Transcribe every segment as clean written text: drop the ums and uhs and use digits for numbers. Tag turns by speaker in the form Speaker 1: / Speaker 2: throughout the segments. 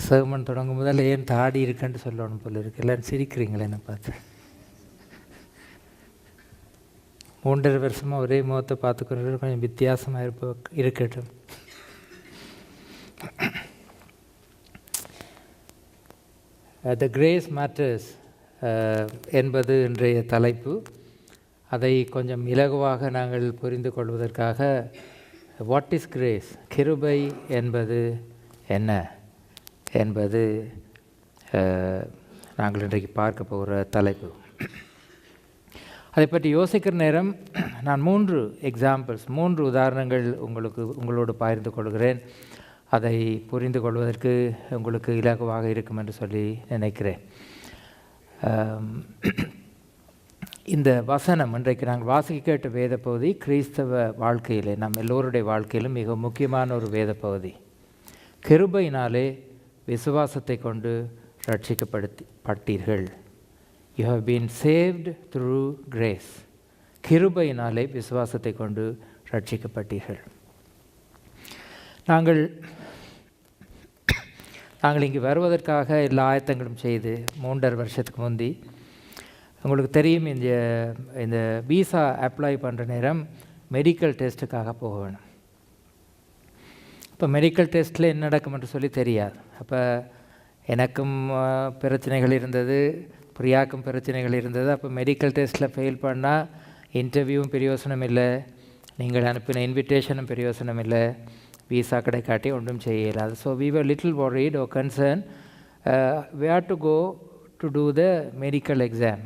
Speaker 1: sermon தொடங்கும் முதல்ல ஏன் தாடி இருக்குன்னு சொல்லணும் போல இருக்கு. எல்லோரும் சிரிக்கிறீங்களே என்னை பார்த்து. 3.5 வருஷமாக ஒரே முகத்தை பார்த்துக்கிறது கொஞ்சம் வித்தியாசமாக இருக்கட்டும். The Grace Matters என்பது இன்றைய தலைப்பு. அதை கொஞ்சம் இலகுவாக நாங்கள் புரிந்து கொள்வதற்காக வாட் இஸ் கிரேஸ், கிருபை என்பது என்ன என்பது நாங்கள் இன்றைக்கு பார்க்க போகிற தலைப்பு. அதை பற்றி யோசிக்கிற நேரம் நான் 3 உதாரணங்கள் உங்களோடு பகிர்ந்து கொள்கிறேன். அதை புரிந்து கொள்வதற்கு உங்களுக்கு இலகுவாக இருக்கும் என்று சொல்லி நினைக்கிறேன். இந்த வசனம் இன்றைக்கு நாங்கள் வாசிக்க கேட்ட வேத பகுதி கிறிஸ்தவ வாழ்க்கையிலே, நம் எல்லோருடைய வாழ்க்கையிலும் மிக முக்கியமான ஒரு வேத பகுதி. கிருபையினாலே விசுவாசத்தை கொண்டு ரட்சிக்கப்பட்டீர்கள். You have been saved through grace. கிருபையினாலே விசுவாசத்தை கொண்டு ரட்சிக்கப்பட்டீர்கள். நாங்கள் இங்கே வருவதற்காக எல்லா ஆயத்தங்களும் செய்து 3.5 வருஷத்துக்கு முந்தி, உங்களுக்கு தெரியும், இந்த விசா அப்ளை பண்ணுற நேரம் மெடிக்கல் டெஸ்ட்டுக்காக போக வேணும். இப்போ மெடிக்கல் டெஸ்ட்டில் என்ன நடக்கும்னு சொல்லி தெரியாது. அப்போ எனக்கும் பிரச்சனைகள் இருந்தது, பிரியாக்கும் பிரச்சனைகள் இருந்தது. அப்போ மெடிக்கல் டெஸ்ட்டில் ஃபெயில் பண்ணால் இன்டர்வியூவும் பிரயோசனம் இல்லை, நீங்கள் அனுப்பின இன்விடேஷனும் பிரயோசனம் இல்லை, விசா கிடைக்காட்டி ஒன்றும் செய்ய இயலாது. So we were little worried or concerned where to go to do the medical exam.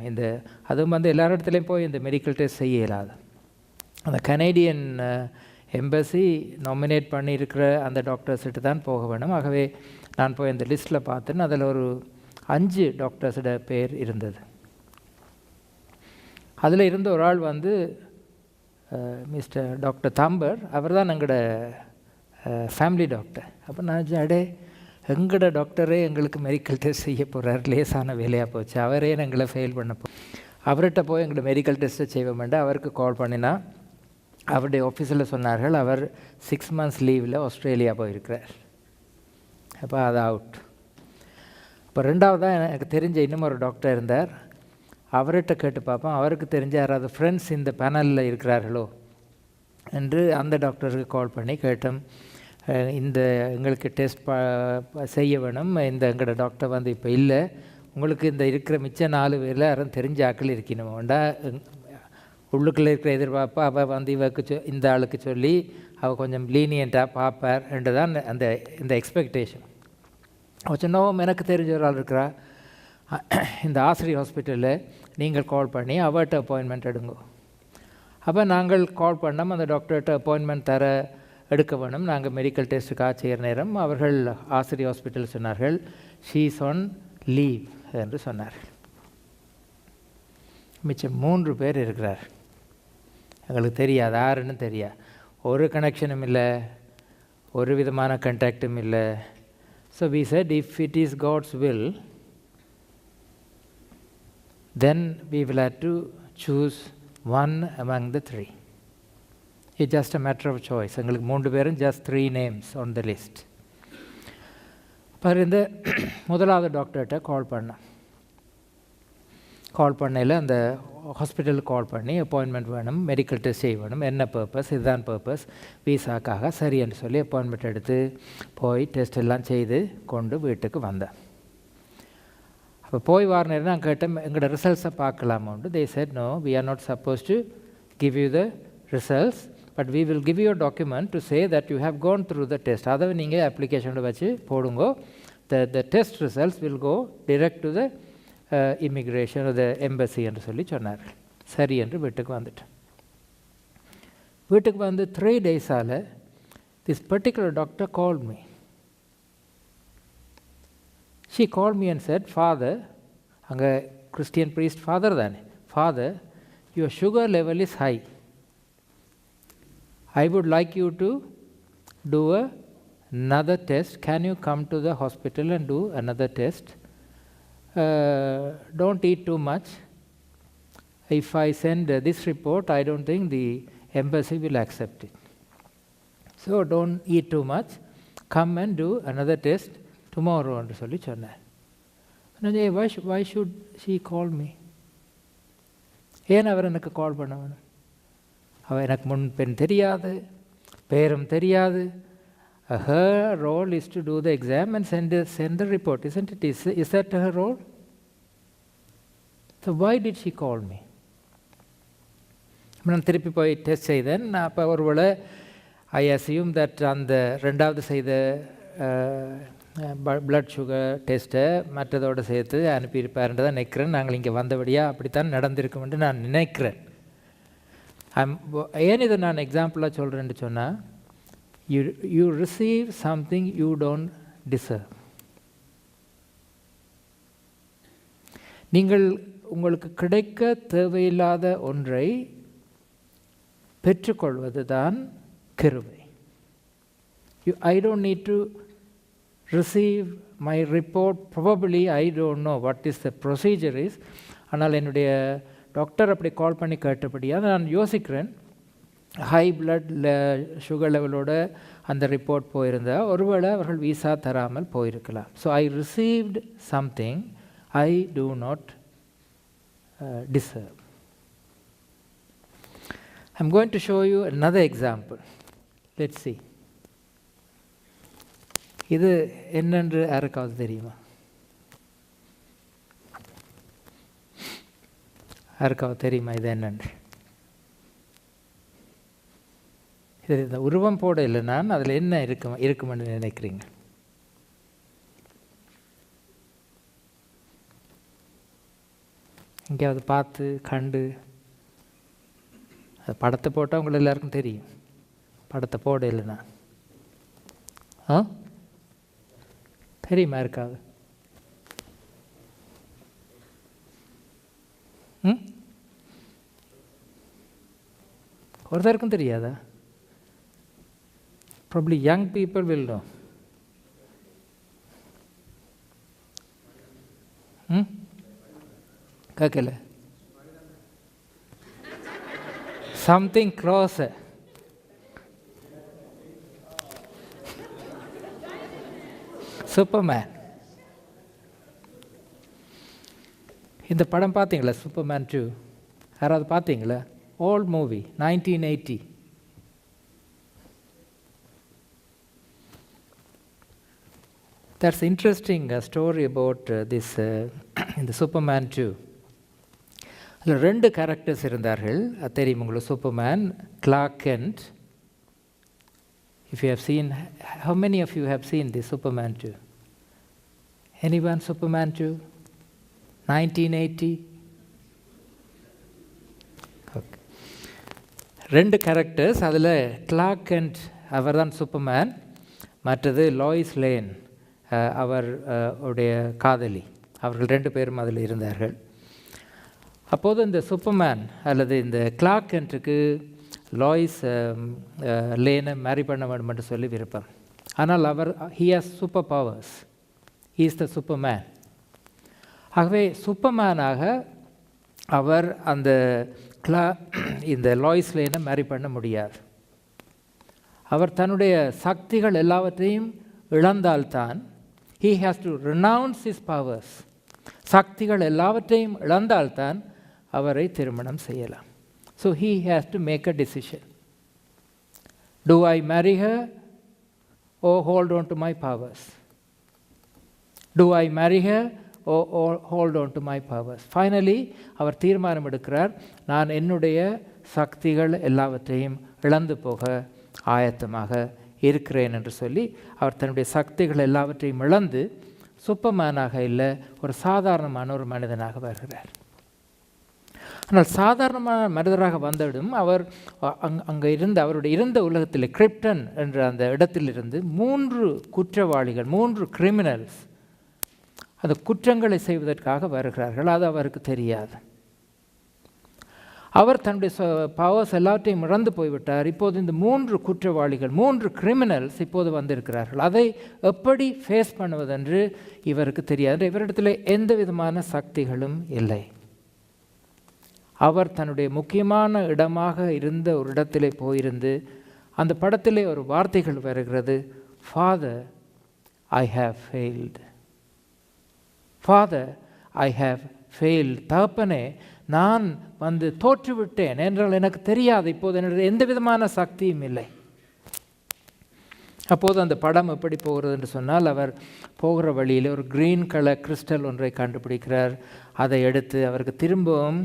Speaker 1: அதுவும் எல்லா இடத்துலையும் போய் இந்த மெடிக்கல் டெஸ்ட் செய்ய இயலாது. அந்த கனேடியன் எம்பசி நாமினேட் பண்ணியிருக்கிற அந்த டாக்டர்ஸ்கிட்ட தான் போக வேணும். ஆகவே நான் போய் அந்த லிஸ்ட்டில் பார்த்தேன்னு அதில் ஒரு 5 டாக்டர்ஸோட பேர் இருந்தது. அதில் இருந்த ஒரு ஆள் மிஸ்டர் டாக்டர் தாம்பர். அவர் தான் எங்களோட ஃபேமிலி டாக்டர். அப்போ நான் எங்களோட டாக்டரே எங்களுக்கு மெடிக்கல் டெஸ்ட் செய்ய போகிறார், லேசான வேலையாக போச்சு, அவரே எங்களை ஃபெயில் பண்ண அவர்கிட்ட போய் எங்களை மெடிக்கல் டெஸ்ட்டை செய்வோம்ட்டு அவருக்கு கால் பண்ணினா அவருடைய ஆஃபீஸில் சொன்னார்கள் அவர் 6 months லீவில் ஆஸ்திரேலியா போயிருக்கிறார். அப்போ அது அவுட். இப்போ 2வதாக எனக்கு தெரிஞ்ச இன்னும் ஒரு டாக்டர் இருந்தார். அவர்கிட்ட கேட்டு பார்ப்போம், அவருக்கு தெரிஞ்ச யாராவது ஃப்ரெண்ட்ஸ் இந்த பேனலில் இருக்கிறார்களோ என்று அந்த டாக்டருக்கு கால் பண்ணி கேட்டோம். எங்களுக்கு டெஸ்ட் செய்ய வேணும், எங்களோட டாக்டர் இப்போ இல்லை, உங்களுக்கு இந்த இருக்கிற மிச்ச 4 பேரில் யாரும் தெரிஞ்ச ஆக்கள் இருக்கணும் வேண்டா, உள்ளுக்குள்ளே இருக்கிற எதிர்பார்ப்பா அவள் இவருக்கு இந்த ஆளுக்கு சொல்லி அவள் கொஞ்சம் லீனியண்ட்டாக பார்ப்பார் என்று தான் இந்த எக்ஸ்பெக்டேஷன். சொன்னோம், எனக்கு தெரிஞ்ச ஒரு ஆள் இருக்கிறா இந்த ஆசிரியர் ஹாஸ்பிட்டலில், நீங்கள் கால் பண்ணி அவர்கிட்ட அப்பாயின்மெண்ட் எடுங்கோ. அப்போ நாங்கள் கால் பண்ணோம், அந்த டாக்டர்கிட்ட அப்பாயின்மெண்ட் எடுக்க வேணும். நாங்கள் மெடிக்கல் டெஸ்ட்டுக்காக செய்கிற நேரம் அவர்கள் ஆசிரியர் ஹாஸ்பிட்டல் சொன்னார்கள் ஷீ இஸ் ஆன் லீவ் என்று சொன்னார்கள். மிச்சம் 3 பேர் இருக்கிறார். எங்களுக்கு தெரியாது, யாருன்னு தெரியாது, ஒரு கனெக்ஷனும் இல்லை, ஒரு விதமான கண்டாக்டும் இல்லை. So we said if it is God's will then we will have to choose one among the 3. It's just a matter of choice. எங்களுக்கு 3 பேரும் just 3 names on the list. இந்த முதலாவது டாக்டர்கிட்ட கால் பண்ணையில் அந்த ஹாஸ்பிட்டலுக்கு கால் பண்ணி அப்பாயின்மெண்ட் வேணும், மெடிக்கல் டெஸ்ட் செய்ய வேணும், என்ன பர்பஸ், இதுதான் பர்பஸ், விசாக்காக சரின்னு சொல்லி அப்பாயின்மெண்ட் எடுத்து போய் டெஸ்ட் எல்லாம் செய்து கொண்டு வீட்டுக்கு வந்தேன். அப்போ போய் வர நேரம் நான் கேட்டேன், எங்களோட ரிசல்ட்ஸை பார்க்கலாமோண்டு. they said no, we are not supposed to give you the results, but we will give you a document to say that you have gone through the test. அதை நீங்கள் அப்ளிகேஷனோட வச்சு போடுங்கோ. the test results will go direct to the immigration or the embassy என்று சொல்லி சொன்னார்கள். சரி என்று வீட்டுக்கு வந்துட்டேன். வீட்டுக்கு வந்து 3 days-ஆல் this particular doctor called me. She called me and said, Father, அங்கே கிறிஸ்டியன் priest father தானே, Father, your sugar level is high. I would like you to do another test. Can you come to the hospital and do another test? Don't eat too much. If I send this report, I don't think the embassy will accept it. So don't eat too much. Come and do another test tomorrow என்று சொல்லி சொன்னேன். why should she call me? ஏன் அவர் எனக்கு கால் பண்ண வேணும்? அவள் எனக்கு முன் பெண் தெரியாது, பேரும் தெரியாது. Her role is to do the exam and send the report, isn't it? Is that her role? So why did she call me? நான் திருப்பி போய் டெஸ்ட் செய்தேன். அப்போ ஒருவேளை ஐ அசியூம் தட் அந்த ரெண்டாவது செய்த பிளட் சுகர் டெஸ்ட்டை மற்றதோடு சேர்த்து அனுப்பியிருப்பாருன்னு தான் நினைக்கிறேன். நாங்கள் இங்கே வந்தபடியாக அப்படித்தான் நடந்திருக்கும் என்று நான் நினைக்கிறேன். ஏன் இதை நான் எக்ஸாம்பிளாக சொல்கிறேன்னு சொன்னால், you receive something you don't deserve. நீங்கள் உங்களுக்கு கிடைக்க தேவையில்லாத ஒன்றை பெற்றுக்கொள்வது தான் கிருபை. I don't need to receive my report. Probably I don't know what is the procedure is. ஆனால் என்னுடைய டாக்டர் அப்படி கால் பண்ணி கேட்டபடியாக நான் யோசிக்கிறேன், ஹை பிளட் சுகர் லெவலோட அந்த ரிப்போர்ட் போயிருந்தால் ஒருவேளை அவர்கள் விசா தராமல் போயிருக்கலாம். So I received something I do not deserve. I'm going to show you another example. Let's see. இது என்னென்று யாருக்காவது தெரியுமா? யாருக்காவது தெரியுமா இது என்னென்று? இது இந்த உருவம் போட இல்லை, நான் அதில் என்ன இருக்குமென்னு நினைக்கிறீங்க? எங்கேயாவது பார்த்து கண்டு அது படத்தை போட்டால் உங்களுக்கு எல்லாருக்கும் தெரியும். படத்தை போட இல்லைண்ணா தெரியுமா இருக்காது? ஒருத்தருக்கும் தெரியாதா? Probably young people will know. கேட்கல? Something closer. Superman. இந்த படம் பார்த்தீங்களா? Superman 2 யாராவது பார்த்தீங்களா? Old movie, 1980. That's interesting story about this in the Superman 2. அதில் 2 கேரக்டர்ஸ் இருந்தார்கள். அது தெரியும் உங்களுக்கு? Superman, Clark Kent. If you have seen, how many of you have seen the Superman 2? Anyone Superman 2? 1980? Okay. 2 characters. அதில் Clark கென்ட் அவர் தான் Superman, மற்றது லாயிஸ் lane அவர் உடைய காதலி. அவர்கள் 2 பேரும் அதில் இருந்தார்கள். அப்போது இந்த சூப்பர்மேன் அல்லது இந்த கிளார்க் கென்ட்டுக்கு லாயிஸ் லேனை மேரி பண்ண வேண்டும் என்று சொல்லி விருப்பம். ஆனால் அவர் he has super powers. He is the Superman. ஆகவே சூப்பர்மேனாக அவர் அந்த இந்த லாயிஸ் லேனை மேரி பண்ண முடியாது. அவர் தன்னுடைய சக்திகள் எல்லாவற்றையும் இழந்தால்தான், he has to renounce his powers. சக்திகள் எல்லாவற்றையும் இழந்தால்தான் அவரை திருமணம் செய்யலாம். So he has to make a decision. Do I marry her or hold on to my powers? Do I marry her or hold on to my powers? Finally அவர் தீர்மானம் எடுக்கிறார், நான் என்னுடைய சக்திகள் எல்லாவற்றையும் இழந்து போக ஆயத்தமாக இருக்கிறேன் என்று சொல்லி அவர் தன்னுடைய சக்திகள் எல்லாவற்றையும் இழந்து சூப்பர்மேனாக இல்லை, ஒரு சாதாரணமான ஒரு மனிதனாக வருகிறார். ஆனால் சாதாரணமான மனிதராக வந்தவிடும் அவர் அங்கே இருந்த அவருடைய இருந்த உலகத்தில் கிரிப்டன் என்ற அந்த இடத்திலிருந்து 3 குற்றவாளிகள், 3 கிரிமினல்ஸ் அந்த குற்றங்களை செய்வதற்காக வருகிறார்கள். அது அவருக்கு தெரியாது. அவர் தன்னுடைய பவர்ஸ் எல்லாவற்றையும் இழந்து போய்விட்டார். இப்போது இந்த 3 குற்றவாளிகள், 3 கிரிமினல்ஸ் இப்போது வந்திருக்கிறார்கள். அதை எப்படி ஃபேஸ் பண்ணுவதென்று இவருக்கு தெரியாது. இவரிடத்தில் எந்த விதமான சக்திகளும் இல்லை. அவர் தன்னுடைய முக்கியமான இடமாக இருந்த ஒரு இடத்திலே போயிருந்து அந்த படத்திலே ஒரு வார்த்தைகள் வருகிறது, father I have failed. Father, I have failed. தகப்பனே, நான் தோற்றுவிட்டேன் என்றால் எனக்கு தெரியாது, இப்போது என்னுடைய எந்த விதமான சக்தியும் இல்லை. அப்போது அந்த படம் எப்படி போகிறது என்று சொன்னால், அவர் போகிற வழியில் ஒரு க்ரீன் கலர் கிறிஸ்டல் ஒன்றை கண்டுபிடிக்கிறார். அதை எடுத்து அவருக்கு திரும்பவும்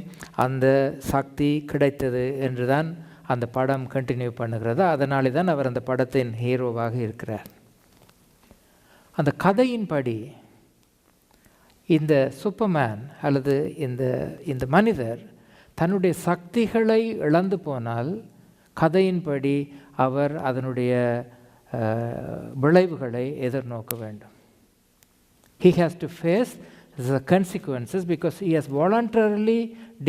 Speaker 1: அந்த சக்தி கிடைத்தது என்று தான் அந்த படம் கண்டினியூ பண்ணுகிறது. அதனாலே தான் அவர் அந்த படத்தின் ஹீரோவாக இருக்கிறார். அந்த கதையின்படி இந்த சூப்பர்மேன் அல்லது இந்த மனிதர் தன்னுடைய சக்திகளை இழந்து போனால் கதையின்படி அவர் அதனுடைய விளைவுகளை எதிர்நோக்க வேண்டும். He has to face the consequences because he has voluntarily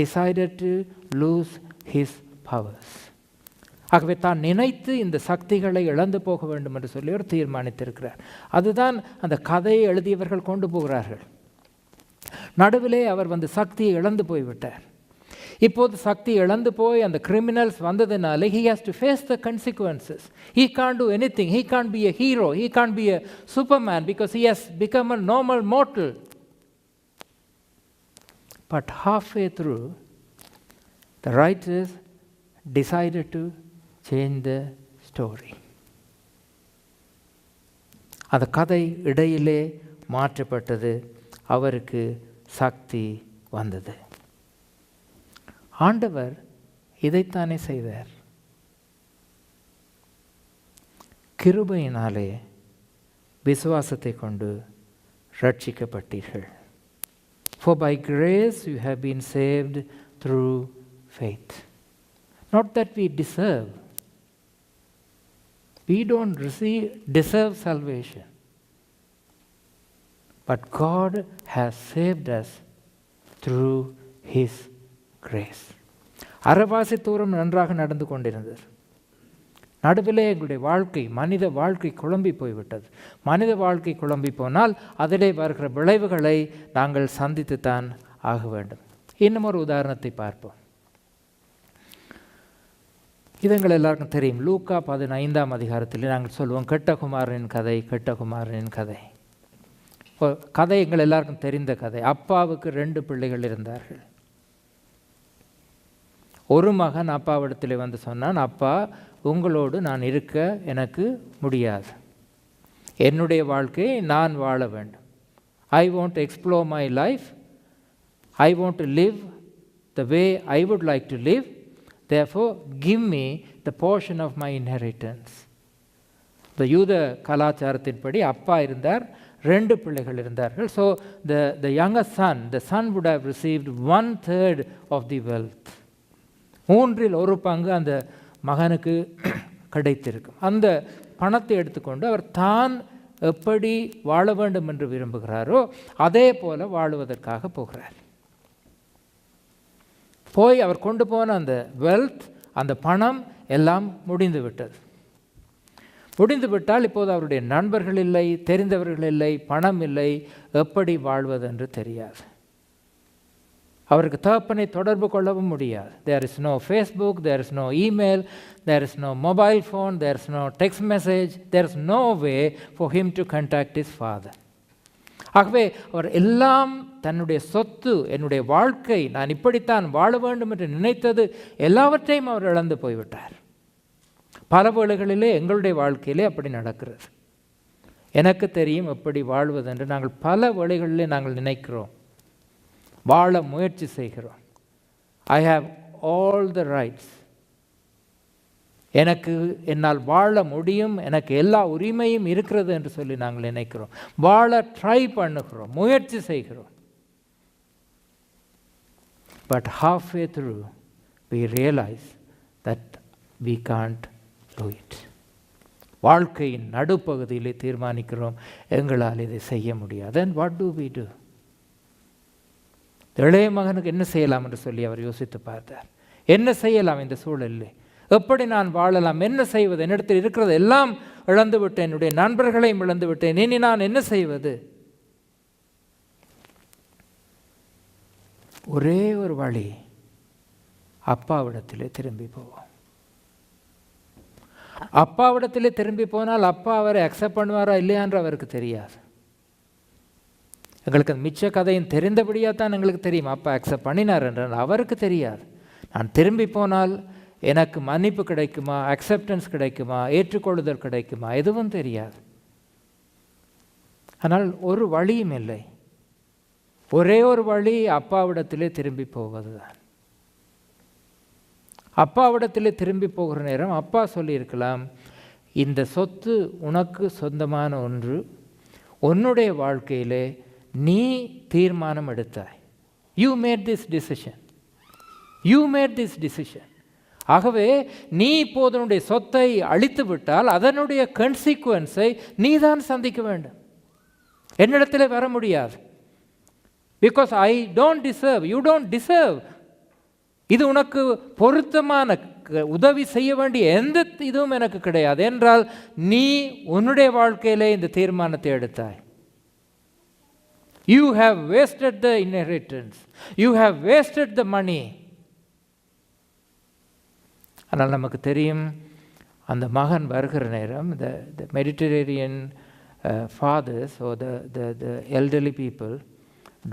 Speaker 1: decided to lose his powers. ஆகவே தான் நினைத்து இந்த சக்திகளை இழந்து போக வேண்டும் என்று சொல்லி அவர் தீர்மானித்திருக்கிறார். அதுதான் அந்த கதையை எழுதியவர்கள் கொண்டு போகிறார்கள். நடுவிலே அவர் சக்தியை இழந்து போய்விட்டார். இப்போது சக்தி இழந்து போய் அந்த கிரிமினல்ஸ் வந்ததுனால he has to face the consequences. He can't do anything. He can't be a hero. He can't be a superman because he has become a normal mortal. But halfway through, the writers decided to change the story. அந்த கதை இடையிலே மாற்றப்பட்டது. அவருக்கு சக்தி வந்தது. ஆண்டவர் இதைத்தானே செய்தார். கிருபையினாலே விசுவாசத்தை கொண்டு ரட்சிக்கப்பட்டீர்கள். For by grace you have been saved through faith. Not that we deserve. We don't deserve salvation. But God has saved us through His grace. அரைவாசி தூரம் நன்றாக நடந்து கொண்டிருந்தது. நடுவிலே எங்களுடைய வாழ்க்கை, மனித வாழ்க்கை குழம்பி போய்விட்டது. மனித வாழ்க்கை குழம்பி போனால் அதிலே வருகிற விளைவுகளை நாங்கள் சந்தித்துத்தான் ஆக வேண்டும். இன்னும் ஒரு உதாரணத்தை பார்ப்போம். இது எங்கள் எல்லாருக்கும் தெரியும். லூக்கா 15ஆம் அதிகாரத்தில் நாங்கள் சொல்லுவோம் கெட்டகுமாரனின் கதை, கெட்டகுமாரனின் கதை. கதை எங்கள் எல்லாருக்கும் தெரிந்த கதை. அப்பாவுக்கு 2 பிள்ளைகள் இருந்தார்கள். ஒரு மகன் அப்பாவிடத்தில் சொன்னான், அப்பா, உங்களோடு நான் இருக்க எனக்கு முடியாது. என்னுடைய வாழ்க்கையை நான் வாழ வேண்டும். I want to explore my life. I want to live the way I would like to live. Therefore give me the portion of my inheritance. இந்த யூத கலாச்சாரத்தின்படி அப்பா இருந்தார், 2 பிள்ளைகள் இருந்தார்கள். So the younger son, the son would have received 1/3 of the wealth. 3 பங்கு அந்த மகனுக்கு கிடைத்திருக்கும். அந்த பணத்தை எடுத்துக்கொண்டு அவர் தான் எப்படி வாழ வேண்டும் என்று விரும்புகிறாரோ அதே போல வாழுவதற்காக போகிறார். போய் அவர் கொண்டு போன அந்த வெல்த், அந்த பணம் எல்லாம் முடிந்து விட்டது. முடிந்து விட்டால் இப்போது அவருடைய நண்பர்கள் இல்லை, தெரிந்தவர்கள் இல்லை, பணம் இல்லை, எப்படி வாழ்வது என்று தெரியாது. அவருக்கு தகப்பனை தொடர்பு கொள்ளவும் முடியாது. There is no Facebook, there is no email, there is no mobile phone, there is no text message, there is no way for him to contact his father. ஆகவே அவர் எல்லாம் தன்னுடைய சொத்து, என்னுடைய வாழ்க்கை, நான் இப்படித்தான் வாழ வேண்டும் என்று நினைத்தது எல்லாவற்றையும் அவர் இழந்து போய்விட்டார். பல வேளைகளிலே எங்களுடைய வாழ்க்கையிலே அப்படி நடக்கிறது. எனக்கு தெரியும் எப்படி வாழ்வது என்று நாங்கள் பல வேளைகளிலே நாங்கள் நினைக்கிறோம், வாழ முயற்சி செய்கிறோம். I have all the rights. என்னால் வாழ முடியும், எனக்கு எல்லா உரிமையும் இருக்கிறது என்று சொல்லி நாங்கள் நினைக்கிறோம். வாழ ட்ரை பண்ணுகிறோம், முயற்சி செய்கிறோம். But halfway through we realize that we can't do it. வாழ்க்கையின் நடுப்பகுதியிலே தீர்மானிக்கிறோம், எங்களால் இதை செய்ய முடியாது. Then what do we do? இளைய மகனுக்கு என்ன செய்யலாம் என்று சொல்லி அவர் யோசித்து பார்த்தார். என்ன செய்யலாம் இந்த சூழலில்? எப்படி நான் வாழலாம்? என்ன செய்வது? என்னிடத்தில் இருக்கிறது எல்லாம் இழந்து விட்டேன், என்னுடைய நண்பர்களையும் இழந்து விட்டேன், இனி நான் என்ன செய்வது? ஒரே ஒரு வழி, அப்பாவிடத்திலே திரும்பி போவோம். அப்பாவிடத்திலே திரும்பி போனால் அப்பா அவரை அக்செப்ட் பண்ணுவாரா இல்லையான்ற அவருக்கு தெரியாது. எங்களுக்கு அந்த மிச்ச கதையும் தெரிந்தபடியாக தான் எங்களுக்கு தெரியும். அப்பா அக்செப்ட் பண்ணினார் என்றால் அவருக்கு தெரியாது. நான் திரும்பி போனால் எனக்கு மன்னிப்பு கிடைக்குமா, அக்செப்டன்ஸ் கிடைக்குமா, ஏற்றுக்கொள்ளுதல் கிடைக்குமா, எதுவும் தெரியாது. ஆனால் ஒரு வழியும் இல்லை. ஒரே ஒரு வழி அப்பாவிடத்திலே திரும்பி போவது தான். அப்பாவிடத்திலே திரும்பி போகிற நேரம் அப்பா சொல்லியிருக்கலாம், இந்த சொத்து உனக்கு சொந்தமான ஒன்று, உன்னுடைய வாழ்க்கையிலே நீ தீர்மானம் எடுத்தாய். You made this decision, you made this decision. ஆகவே நீ இப்போது உன்னுடைய சொத்தை அழித்து விட்டால் அதனுடைய கன்சிக்வன்ஸை நீ தான் சந்திக்க வேண்டும். என்னிடத்தில் வர முடியாது. Because I don't deserve, you don't deserve. இது உனக்கு பொருத்தமான உதவி செய்ய வேண்டிய எந்த இதுவும் எனக்கு கிடையாது என்றால் நீ உன்னுடைய வாழ்க்கையிலே இந்த தீர்மானத்தை எடுத்தாய். You have wasted the inheritance. You have wasted the money. ஆனால் நமக்கு தெரியும், அந்த மகன் வருகிற நேரம் the Mediterranean fathers or the elderly people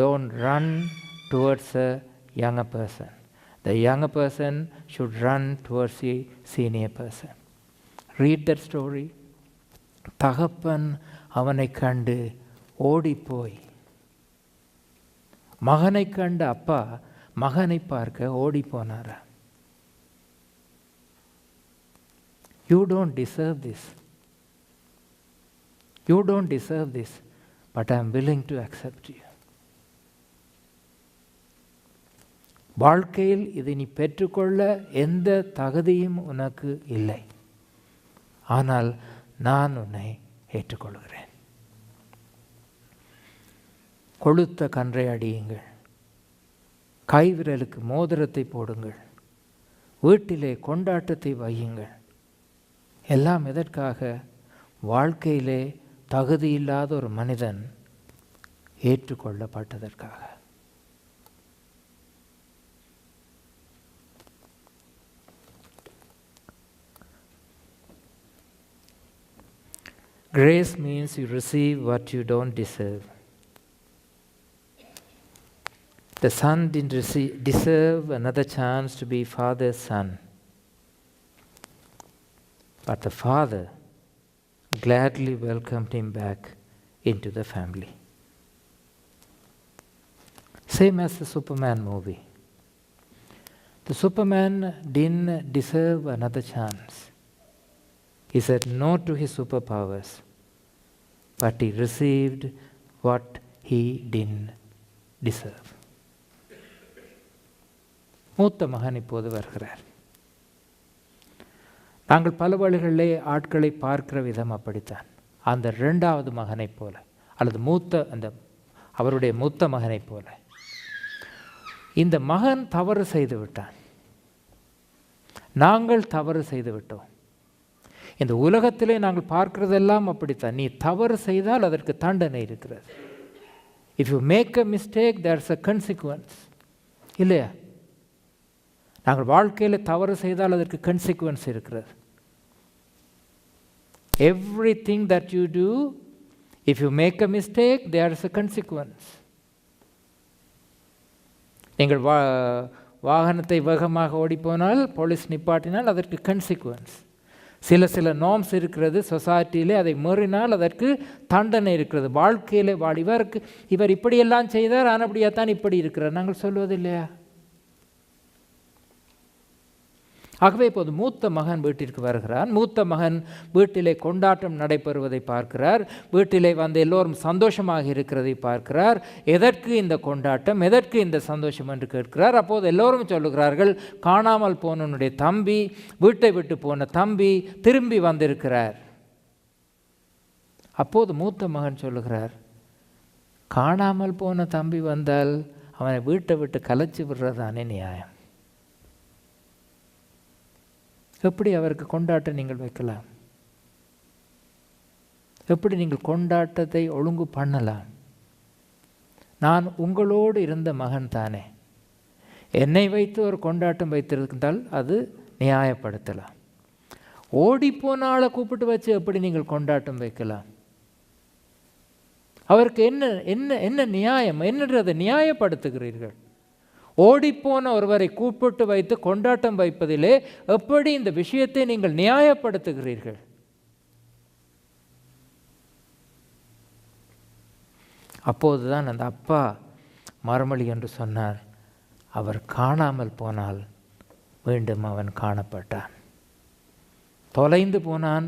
Speaker 1: don't run towards a younger person. The younger person should run towards a senior person. Read that story. தகப்பன் அவனை கண்டு ஓடிப்போய், மகனை கண்ட அப்பா மகனை பார்க்க ஓடி போனாரா? You don't deserve this. You don't deserve this, but I am willing to accept you. வாழ்க்கையில் இதை நீ பெற்றுக்கொள்ள எந்த தகுதியும் உனக்கு இல்லை, ஆனால் நான் உன்னை ஏற்றுக்கொள்கிறேன். கொழுத்த கன்றை அடியுங்கள், கைவிரலுக்கு மோதிரத்தை போடுங்கள், வீட்டிலே கொண்டாட்டத்தை வையுங்கள். எல்லாம் எதற்காக? வாழ்க்கையிலே தகுதியில்லாத ஒரு மனிதன் ஏற்றுக்கொள்ளப்பட்டதற்காக. Grace means you receive what you don't deserve. The son didn't deserve another chance to be father's son, but the father gladly welcomed him back into the family. Same as the Superman movie. The Superman didn't deserve another chance. He said no to his superpowers, but he received what he didn't deserve. மூத்த மகன் இப்போது வருகிறார். நாங்கள் பல வழிகளிலே ஆட்களை பார்க்கிற விதம் அப்படித்தான். அந்த இரண்டாவது மகனைப் போல, அல்லது அவருடைய மூத்த மகனைப் போல இந்த மகன் தவறு செய்து விட்டான். நாங்கள் தவறு செய்து விட்டோம். இந்த உலகத்திலே நாங்கள் பார்க்கிறதெல்லாம் அப்படித்தான். நீ தவறு செய்தால் அதற்கு தண்டனை இருக்கிறது. If you make a mistake there's a consequence, இல்லையா? நாங்கள் வாழ்க்கையில் தவறு செய்தால் அதற்கு கன்சிக்வன்ஸ் இருக்கிறது. Everything that you do, if you make a mistake there is a consequence. நீங்கள் வாகனத்தை வேகமாக ஓடிப்போனால், போலீஸ் நிப்பாட்டினால் அதற்கு கன்சிக்வன்ஸ். சில நார்ம்ஸ் இருக்கிறது சொசைட்டியிலே, அதை மீறினால் அதற்கு தண்டனை இருக்கிறது. வாழ்க்கையில் இவர் இப்படியெல்லாம் செய்தார், ஆனபடியாத்தான் இப்படி இருக்கிறார் நாங்கள் சொல்வது இல்லையா? ஆகவே இப்போது மூத்த மகன் வீட்டிற்கு வருகிறான். மூத்த மகன் வீட்டிலே கொண்டாட்டம் நடைபெறுவதை பார்க்கிறார். வீட்டிலே வந்து எல்லோரும் சந்தோஷமாக இருக்கிறதை பார்க்கிறார். எதற்கு இந்த கொண்டாட்டம், எதற்கு இந்த சந்தோஷம் என்று கேட்கிறார். அப்போது எல்லோரும் சொல்லுகிறார்கள், காணாமல் போனவனுடைய தம்பி, வீட்டை விட்டு போன தம்பி திரும்பி வந்திருக்கிறார். அப்போது மூத்த மகன் சொல்லுகிறார், காணாமல் போன தம்பி வந்தால் அவனை வீட்டை விட்டு கலைச்சி விடுறதானே நியாயம். எப்படி அவருக்கு கொண்டாட்டம் நீங்கள் வைக்கலாம்? எப்படி நீங்கள் கொண்டாட்டத்தை ஒழுங்கு பண்ணலாம்? நான் உங்களோடு இருந்த மகன் தானே, என்னை வைத்து ஒரு கொண்டாட்டம் வைத்திருந்தால் அது நியாயப்படுத்தலாம். ஓடிப்போன ஆளை கூப்பிட்டு வச்சு எப்படி நீங்கள் கொண்டாட்டம் வைக்கலாம்? அவருக்கு என்ன என்ன என்ன நியாயம்? என்னன்றதை நியாயப்படுத்துகிறீர்கள்? ஓடிப்போன ஒருவரை கூப்பிட்டு வைத்து கொண்டாட்டம் வைப்பதிலே எப்படி இந்த விஷயத்தை நீங்கள் நியாயப்படுத்துகிறீர்கள்? அப்போதுதான் அந்த அப்பா மறுமொழி என்று சொன்னார், அவர் காணாமல் போனால் மீண்டும் அவன் காணப்பட்டான். தொலைந்து போனான்,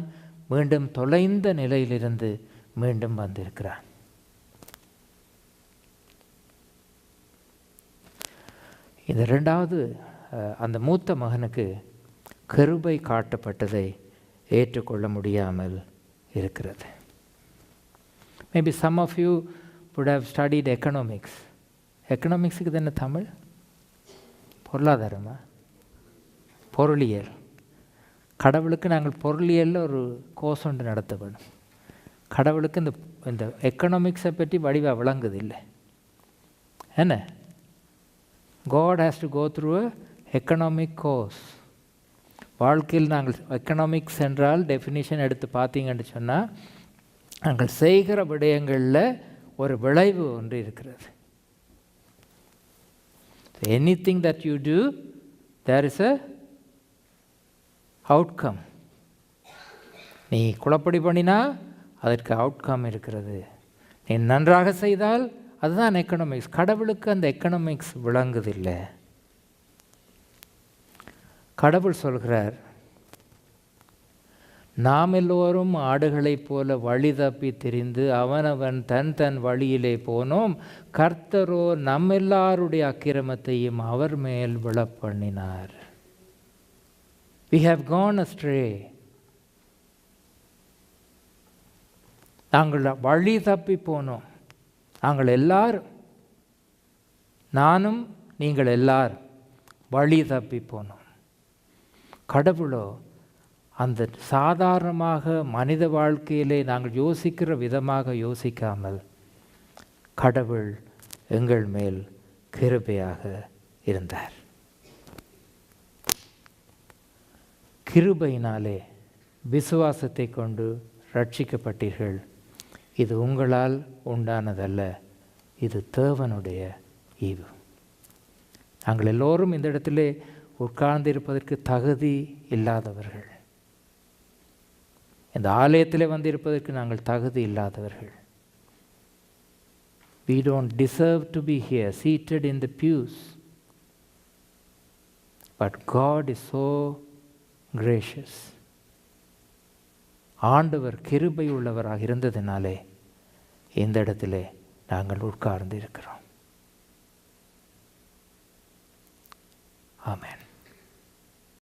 Speaker 1: மீண்டும் தொலைந்த நிலையிலிருந்து மீண்டும் வந்திருக்கிறான். இந்த ரெண்டாவது அந்த மூத்த மகனுக்கு கிருபை காட்டப்பட்டதை ஏற்றுக்கொள்ள முடியாமல் இருக்கிறது. Maybe some of you would have studied economics. எக்கனாமிக்ஸுக்கு தானே தமிழ்? பொருளாதாரமா? பொருளியல். கடவுளுக்கு நாங்கள் பொருளியலில் ஒரு கோர்ஸ் ஒன்று நடத்தப்படும். கடவுளுக்கு இந்த எக்கனாமிக்ஸை பற்றி வடிவாக விளங்குதில்லை. என்ன? God has to go through a economic course. வாழ்க்கையில் நாங்கள் எக்கனாமிக்ஸ் என்றால் டெஃபினிஷன் எடுத்து பார்த்தீங்கன்னு சொன்னால், நாங்கள் செய்கிற விடயங்களில் ஒரு விளைவு ஒன்று இருக்கிறது. Anything that you do, there is a outcome. நீ குழப்படி பண்ணினா அதற்கு அவுட்கம் இருக்கிறது. நீ நன்றாக செய்தால் அதுதான் எக்கனாமிக்ஸ். கடவுளுக்கு அந்த எக்கனாமிக்ஸ் விளங்குதில்லை. கடவுள் சொல்கிறார், நாம் எல்லோரும் ஆடுகளைப் போல வழி தப்பி திரிந்து அவனவன் தன் தன் வழியிலே போனோம், கர்த்தரோ நம்மெல்லாருடைய அக்கிரமத்தையும் அவர் மேல் விழப்பண்ணினார். We have gone astray. நாங்கள் வழி தப்பி போனோம். நாங்கள் எல்லாரும், நானும் நீங்கள் எல்லாரும் வழி தப்பி போனோம். கடவுளோ அந்த சாதாரணமாக மனித வாழ்க்கையிலே நாங்கள் யோசிக்கிற விதமாக யோசிக்காமல் கடவுள் எங்கள் மேல் கிருபையாக இருந்தார். கிருபையினாலே விசுவாசத்தை கொண்டு ரட்சிக்கப்பட்டீர்கள். இது உங்களால் உண்டானதல்ல, இது தேவனுடைய ஈவு. நாங்கள் எல்லோரும் இந்த இடத்திலே உட்கார்ந்திருப்பதற்கு தகுதி இல்லாதவர்கள். இந்த ஆலயத்திலே வந்திருப்பதற்கு நாங்கள் தகுதி இல்லாதவர்கள். We don't deserve to be here, seated in the pews. But God is so gracious. ஆண்டவர் கிருபை உள்ளவராக இருந்ததினாலே இந்த இடத்திலே நாங்கள் உட்கார்ந்து இருக்கிறோம். ஆமென்.